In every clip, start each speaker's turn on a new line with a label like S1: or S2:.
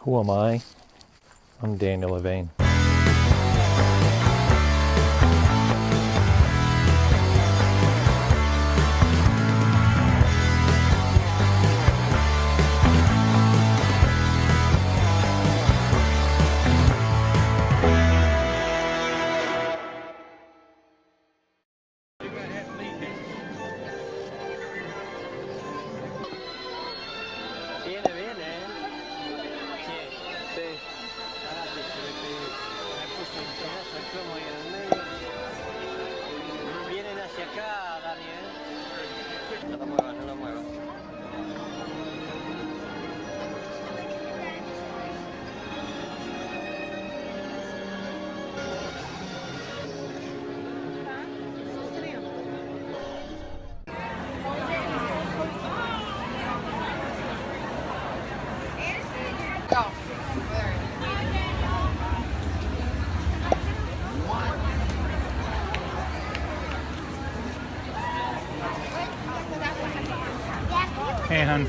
S1: Who am I? I'm Daniel Levane.
S2: Vienen hacia acá, Daniel. No lo muevas, no lo muevas.
S1: Hey, hon.
S3: You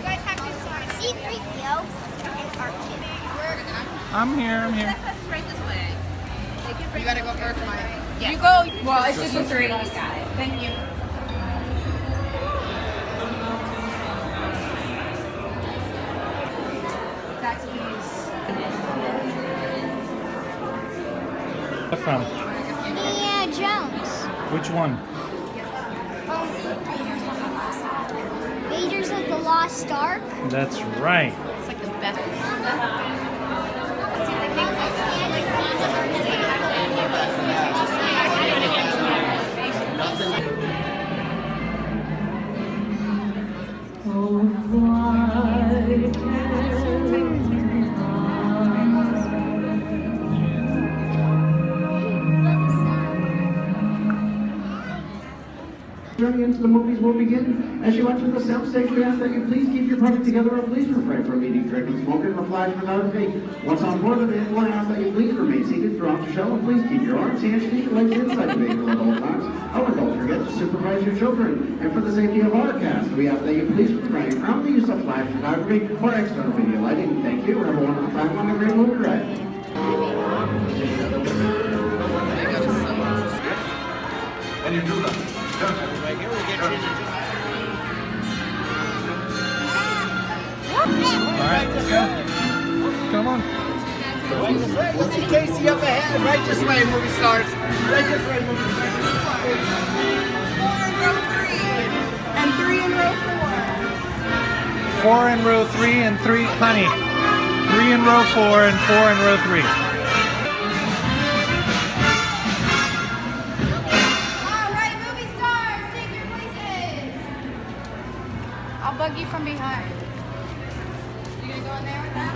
S3: guys have to sign C3PO and R2.
S1: I'm here.
S3: Right this way.
S4: You gotta go first, Mike.
S3: Yes. You go. Well, it's just the three of us. Got it. Thank you. That's these.
S1: Where from?
S3: Indiana Jones.
S1: Which one?
S3: Raiders of the Lost Ark.
S1: That's right.
S4: It's like the best.
S5: Journey into the movies will begin. As you enter the soundstage, we ask that you please keep your product together and please refrain from eating, drinking, smoking, or flash photography. Once on board the vehicle, I ask that you please remain seated throughout the show and please keep your arms, hands, feet, and legs inside the vehicle at all times. Oh, and don't forget to supervise your children. And for the safety of our cast, we ask that you please refrain from the use of flash photography or external video lighting. Thank you. Have a wonderful time on the great movie ride.
S6: And you do that.
S2: Right here, we'll get you in.
S1: Alright, let's go. Come on.
S4: Right this way. You'll see Casey up ahead. Right this way, movie starts. Right this way, movie starts. 4 in row 3. And 3 in row 4.
S1: 4 in row 3 and 3, honey. 3 in row 4 and 4 in row 3.
S3: I'll bug you from behind. You gonna go in there with that?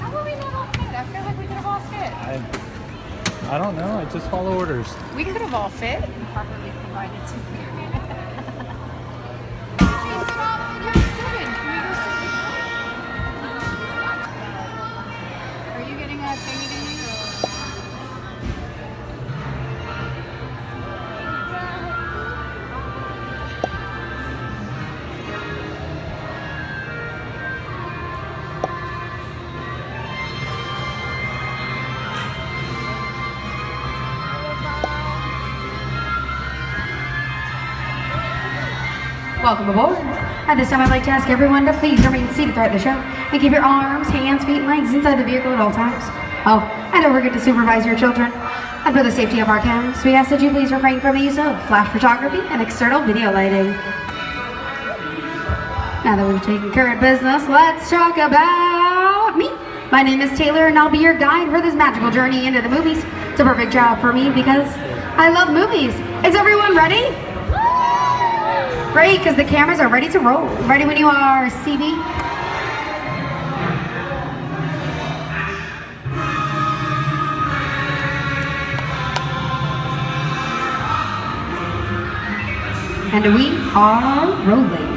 S3: How will we not all fit? I feel like we could have all fit.
S1: I don't know. I just follow orders.
S3: We could have all fit and properly provided to you. Are you getting a thingy to me?
S7: Welcome aboard. At this time, I'd like to ask everyone to please remain seated throughout the show and keep your arms, hands, feet, and legs inside the vehicle at all times. Oh, and don't forget to supervise your children. And for the safety of our cast, we ask that you please refrain from the use of flash photography and external video lighting. Now that we've taken care of business, let's talk about me. My name is Taylor, and I'll be your guide for this magical journey into the movies. It's a perfect job for me because I love movies. Is everyone ready? Great, because the cameras are ready to roll. Ready when you are, CB? And we are rolling.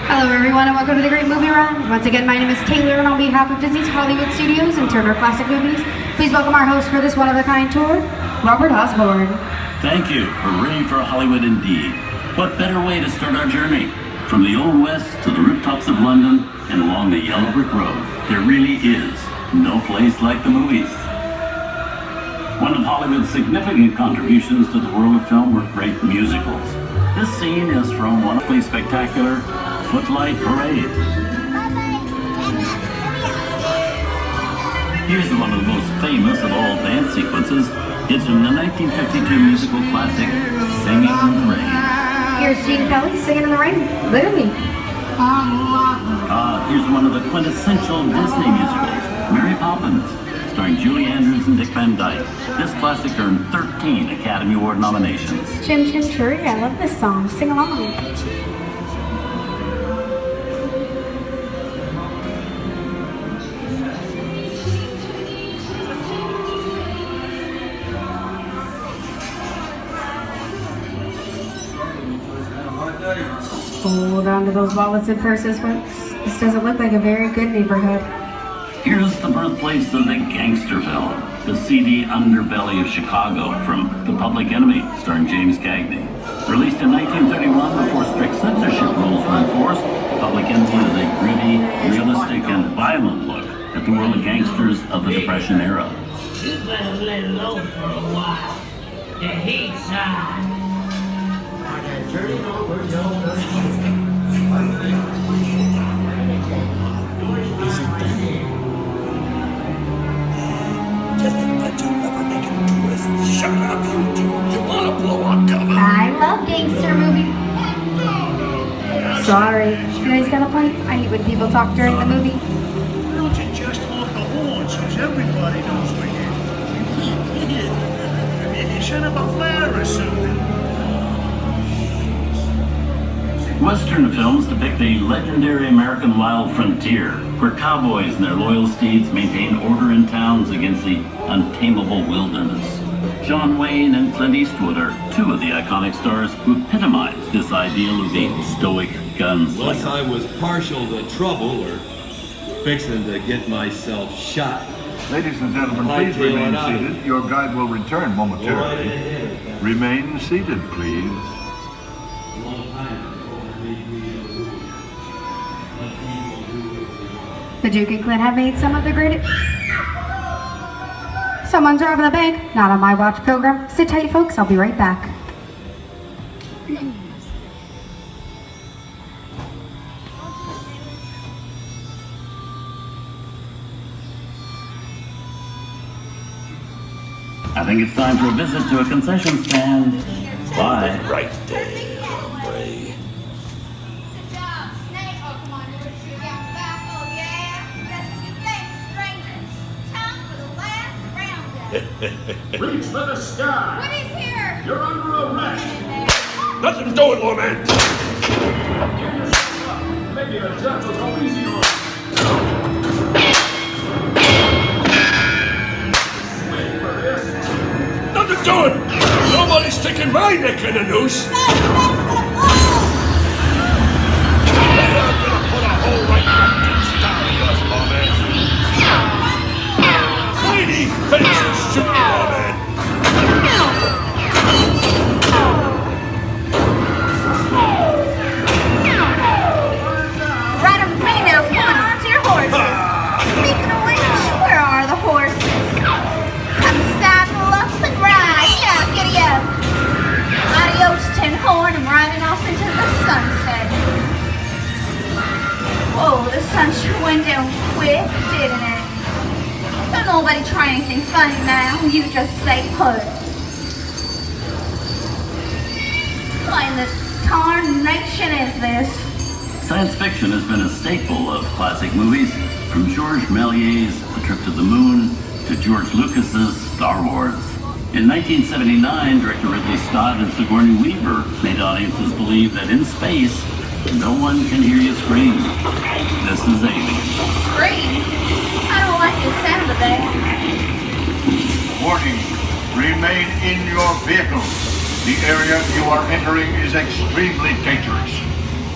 S7: Hello everyone and welcome to the Great Movie Run. Once again, my name is Taylor and on behalf of Disney's Hollywood Studios and Turner Classic Movies, please welcome our host for this one-of-a-kind tour, Robert Osborne.
S8: Thank you. Hooray for Hollywood indeed. What better way to start our journey? From the Old West to the rooftops of London and along the yellow brick road, there really is no place like the movies. One of Hollywood's significant contributions to the world of film were great musicals. This scene is from one of the spectacular Footlight Parade. Here's one of the most famous of all dance sequences. It's from the 1952 musical classic, Singing in the Rain.
S7: Here's Gene Kelly singing in the rain. Boomy.
S8: Here's one of the quintessential Disney musicals, Mary Poppins, starring Julie Andrews and Dick Van Dyke. This classic earned 13 Academy Award nominations.
S7: Chim Chim Cherry, I love this song. Sing along. Hold on to those wallets and purses, folks. This doesn't look like a very good neighborhood.
S8: Here's the birthplace of the gangster film, the seedy underbelly of Chicago from The Public Enemy, starring James Cagney. Released in 1931 before strict censorship rules were enforced, The Public Enemy is a gritty, realistic, and violent look at the world of gangsters of the Depression era.
S9: You better let it low for a while. The heat's high.
S4: Just a bunch of rubber-necking tourists. Shut up, you two. You want to blow up cover?
S7: I love gangster movies. Sorry. You know he's got a point. I hate when people talk during the movie.
S10: Why don't you just honk the horn so everybody knows we're here? You set up a flare or something.
S8: Western films depict the legendary American wild frontier, where cowboys and their loyal steeds maintain order in towns against the untamable wilderness. John Wayne and Clint Eastwood are two of the iconic stars who epitomize this ideal of the stoic gunslinger.
S6: Unless I was partial to trouble or fixing to get myself shot.
S11: Ladies and gentlemen, please remain seated. Your guide will return momentarily. Remain seated, please.
S7: The Duke and Clint have made some of the greatest. Someone's robbing the bank. Not on my watch, Pilgrim. Sit tight, folks. I'll be right back.
S8: I think it's time for a visit to a concession stand. Bye.
S10: Right there, hombre.
S3: Good job, Snake. Oh, come on, you're shooting out the back. Oh, yeah. That's what you think, strangers. Time for the last roundup.
S10: Reach for the sky.
S3: What is here?
S10: You're under arrest.
S11: Nothing doing, woman.
S10: Maybe the judge will go easy on you. Wait for this.
S11: Nothing doing. Nobody's sticking my neck in a noose. Lady fences shooting, man.
S3: Right on me now. Come on to your horses. Speaking of which, where are the horses? Come saddle up and ride. Yeah, giddy up. Adios, Tin Horn. I'm riding off into the sunset. Whoa, the sun sure went down quick, didn't it? Don't nobody try anything funny now. You just stay put. What in the tarnation is this?
S8: Science fiction has been a staple of classic movies, from Georges Méliès's The Trip to the Moon to George Lucas's Star Wars. In 1979, director Ridley Scott and Sigourney Weaver made audiences believe that in space, no one can hear you scream. This is Alien.
S3: Scream? I don't like the sound of that.
S11: Warning. Remain in your vehicle. The area you are entering is extremely dangerous.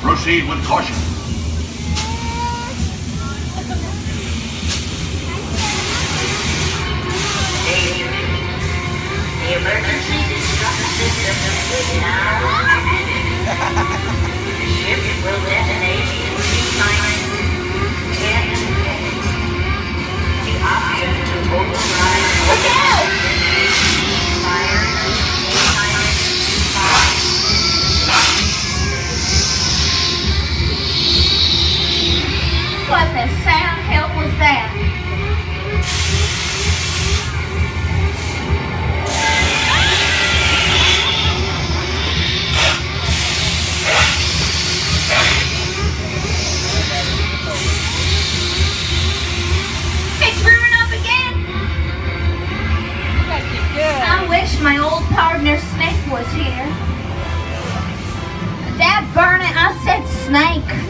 S11: Proceed with caution.
S9: The emergency destruct system is now activated.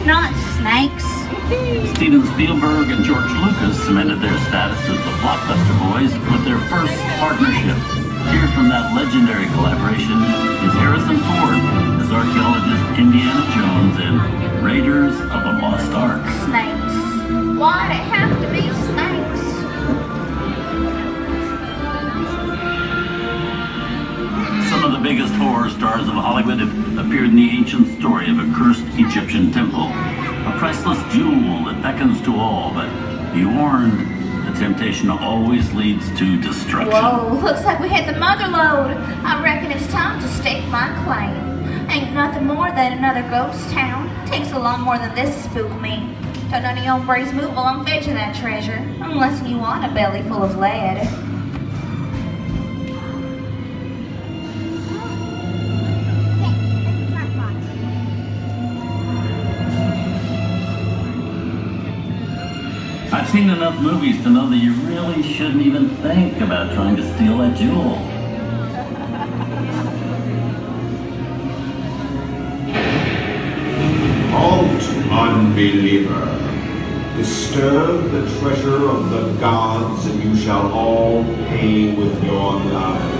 S3: not snakes.
S8: Steven Spielberg and George Lucas cemented their status as the blockbuster boys with their first partnership. Here from that legendary collaboration is Harrison Ford as archaeologist Indiana Jones in Raiders of the Lost Ark.
S3: Snakes. Why'd it have to be snakes?
S8: Some of the biggest horror stars of Hollywood have appeared in the ancient story of a cursed Egyptian temple. A priceless jewel that beckons to all, but be warned, the temptation always leads to destruction.
S3: Whoa, looks like we hit the mother lode. I reckon it's time to stake my claim. Ain't nothing more than another ghost town. Takes a lot more than this to spook me. Don't none of your hombres move while I'm fetching that treasure. Unless you want a belly full of lead.
S8: I've seen enough movies to know that you really shouldn't even think about trying to steal that jewel.
S12: Halt, unbeliever. Disturb the treasure of the gods, and you shall all pay with your lives.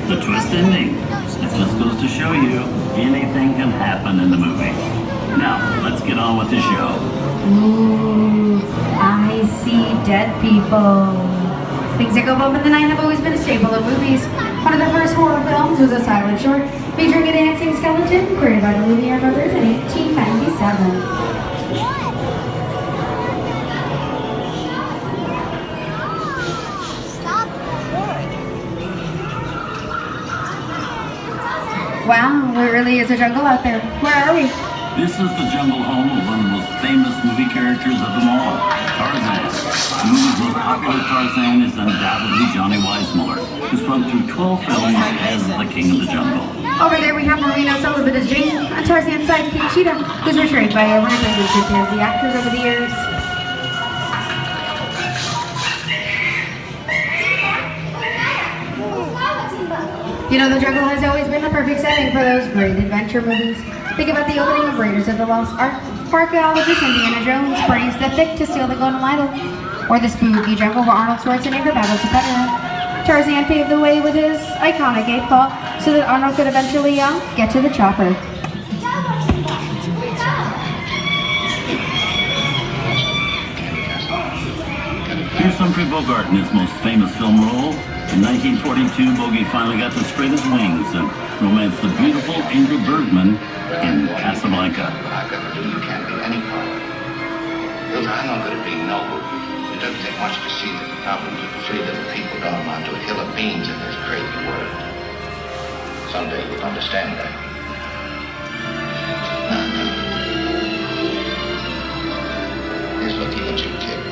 S8: The twist ending. It just goes to show you anything can happen in the movie. Now, let's get on with the show.
S7: Ooh, I see dead people. Things that go bump in the night have always been a staple of movies. One of the first horror films was a silent short featuring a dancing skeleton created by the Lumiere brothers in 1897. Wow, it really is a jungle out there. Where are we?
S8: This is the jungle home of one of the most famous movie characters of them all, Tarzan. The movie's most popular Tarzan is undoubtedly Johnny Weissmuller, who's run through 12 films as the King of the Jungle.
S7: Over there we have Marino Sullivan as Jane, a Tarzan sidekick Cheetah, who's portrayed by over 100 chimpanzee actors over the years. You know, the jungle has always been the perfect setting for those great adventure movies. Think about the opening of Raiders of the Lost Ark, archaeologist Indiana Jones braves the thick to steal the golden idol, or the spooky jungle where Arnold Schwarzenegger battles a predator. Tarzan paved the way with his iconic 8-paw so that Arnold could eventually get to the chopper.
S8: Here's Humphrey Bogart in his most famous film role. In 1942, Bogey finally got to spread his wings and romance the beautiful Ingrid Bergman in Casablanca.
S13: I've got to do, you can't be any part of it. Look, I know that it being noble, it doesn't take much to see that the problems of the 3 little people don't amount to a hill of beans in this crazy world. Someday you'll understand that. Here's looking at you, kid.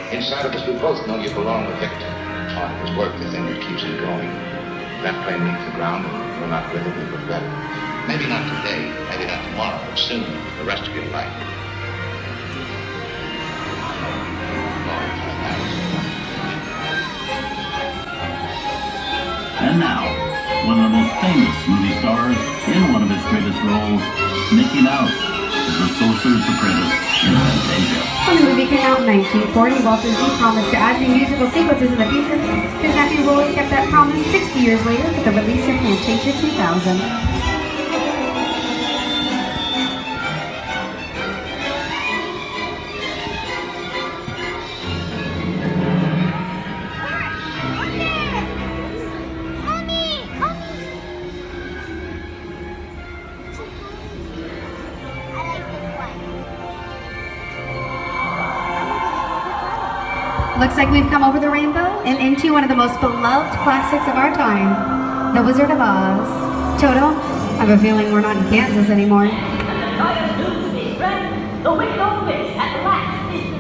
S13: Inside of us, we both know you belong with Victor. On his work, the thing that keeps him going. That plane leaves the ground and you're not with it, we regret it. Maybe not today, maybe not tomorrow, but soon, the rest of your life.
S8: And now, one of the most famous movie stars in one of his greatest roles, Mickey Mouse, is the Sorcerer's Apprentice in Fantasia.
S7: When the movie came out in 1940, Walt Disney promised to add new musical sequences in the future. His nephew Roy kept that promise 60 years later with the release of Fantasia 2000. Looks like we've come over the rainbow and into one of the most beloved classics of our time, The Wizard of Oz. Toto, I have a feeling we're not in Kansas anymore.
S9: The window fish at last is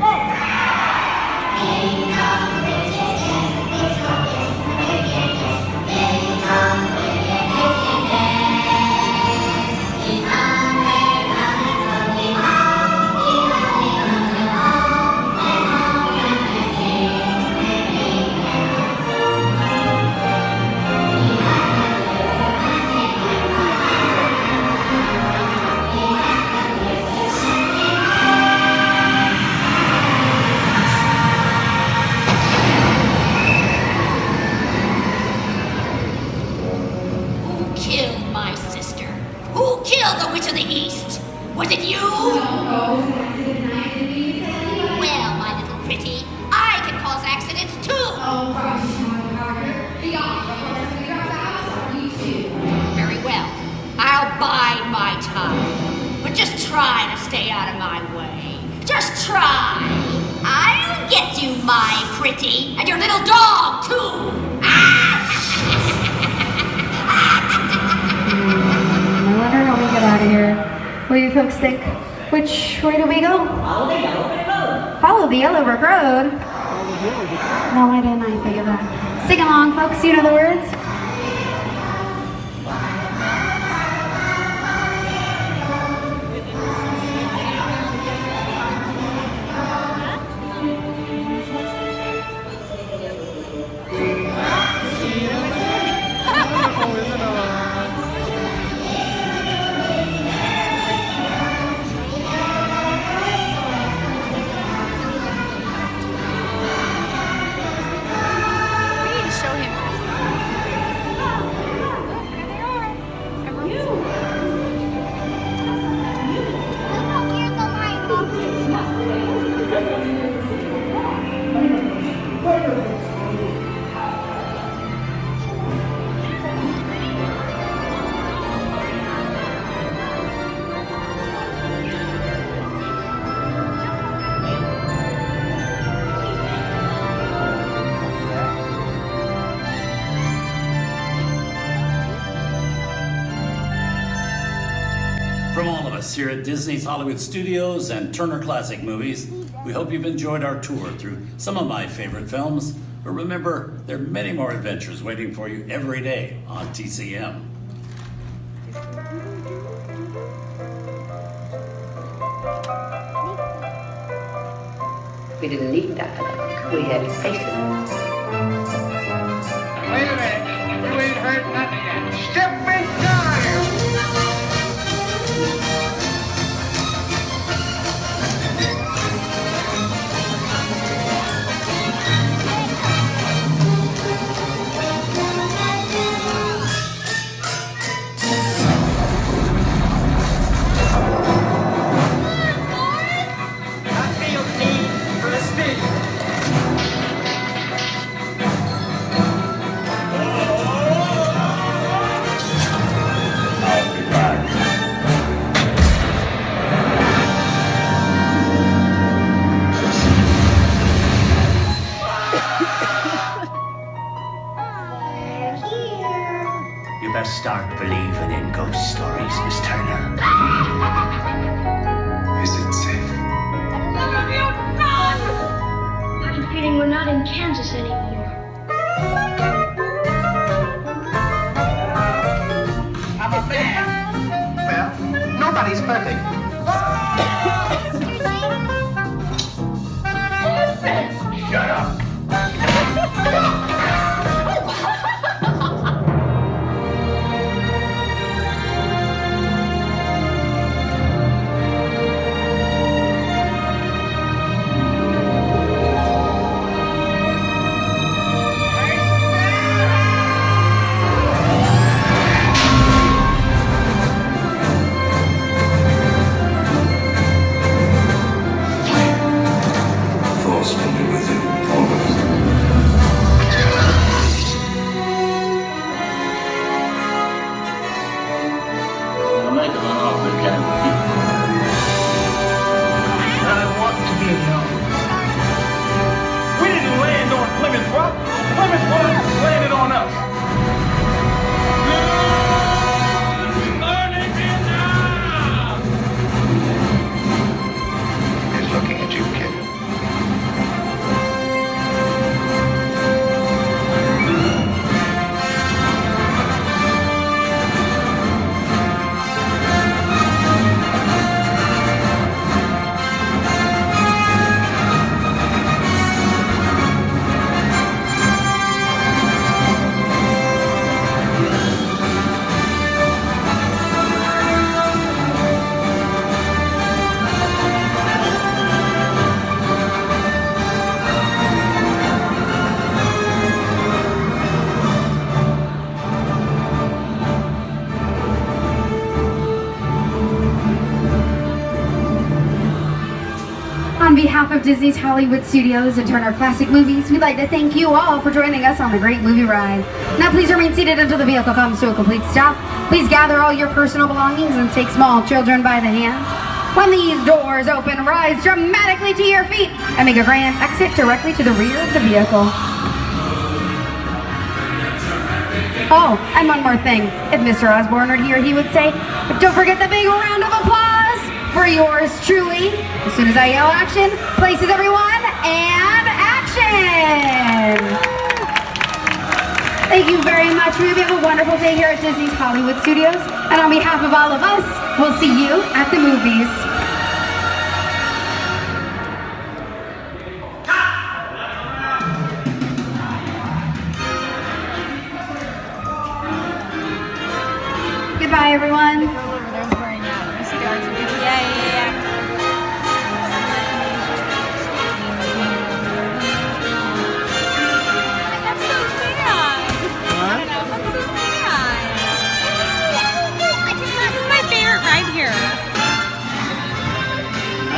S3: Was it you? Well, my little pretty, I can cause accidents too. Very well. I'll bide my time. But just try to stay out of my way. Just try. I'll get you, my pretty, and your little dog too.
S7: I wonder how we get out of here. What do you folks think? Which way do we go?
S9: Follow the yellow brick road.
S7: Follow the yellow brick road? No, why didn't I think of that? Sing along, folks. You know the words?
S8: From all of us here at Disney's Hollywood Studios and Turner Classic Movies, we hope you've enjoyed our tour through some of my favorite films. But remember, there are many more adventures waiting for you every day on TCM.
S14: We didn't need dialogue. We had faces.
S15: Wait a minute. You ain't heard nothing yet. Step inside!
S16: You best start believing in ghost stories, Miss Turner.
S17: Is it safe?
S18: I have a feeling we're not in Kansas anymore.
S15: I'm a man. Well, nobody's perfect. Shut up.
S17: Plymouth Rock. Plymouth Rock landed on us.
S13: He's looking at you, kid.
S7: On behalf of Disney's Hollywood Studios and Turner Classic Movies, we'd like to thank you all for joining us on the great movie ride. Now please remain seated until the vehicle comes to a complete stop. Please gather all your personal belongings and take small children by the hand. When these doors open, rise dramatically to your feet and make a grand exit directly to the rear of the vehicle. Oh, and one more thing. If Mr. Osborne were here, he would say, but don't forget the big round of applause for yours truly. As soon as I yell action, places everyone, and action! Thank you very much. We hope you have a wonderful day here at Disney's Hollywood Studios. And on behalf of all of us, we'll see you at the movies. Goodbye, everyone.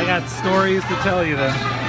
S1: I got stories to tell you though.